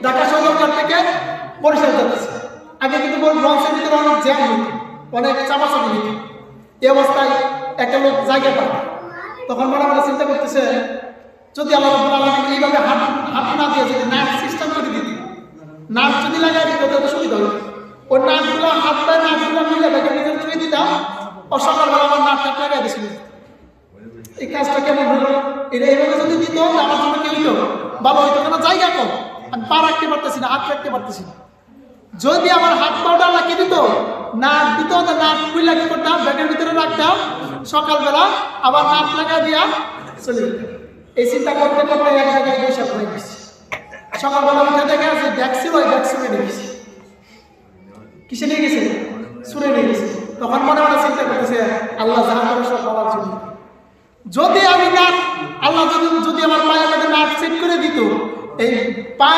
ঢাকা সদরঘাট থেকে বরিশাল যাচ্ছে। আগে কিন্তু লঞ্চের ভিতরে অনেক জ্যাম হইত, অনেক চাপাচাপি হইত। এই অবস্থায় একটা লোক জায়গা পায়, তখন মনে মনে চিন্তা করতেছে যদি আল্লাহ রাব্বুল আলামিন এইভাবে হাত না দিয়ে যদি নাট সিস্টেম করে দিত, নাট যদি লাগাই দিত তাহলে সুবিধা হতো। ওই নাটগুলো হাত পায় নাটগুলো মিলে ব্যাগের ভিতরে ছুঁয়ে দিতাম, ও সকালবেলা আমার নাটটা লাগাই দিয়েছিল। এই কাজটা কেমন হলো? এটা এইভাবে যদি দিত আমার জন্য কি হইতো? ভালো হইতো, কেন জায়গা কম, আমি পা রাখতে পারতেছি না, হাত রাখতে পারতেছি না। যদি আমার হাত পাউডার লাগিয়ে দিত, নাট দিত, নাট খুলে কি করতাম, ব্যাগের ভিতরে রাখতাম, সকালবেলা আবার নাট লাগাই দিয়া চলে যেতাম। এই চিন্তা করতে করতে এক জায়গায় বৈশাখ হয়ে গেছে। সকালবেলা উঠে দেখে আছে দেখছি ওই দেখছি নিয়ে গেছে। কিসে নিয়ে গেছে? শুনে নিয়ে গেছে। তখন মনে মনে চিন্তা করতেছে আল্লাহ যাহা করে সব বলার জন্য। যদি আমি নাট আল্লাহ যদি আমার পায়ের মধ্যে নাট সেট করে দিত, এই পা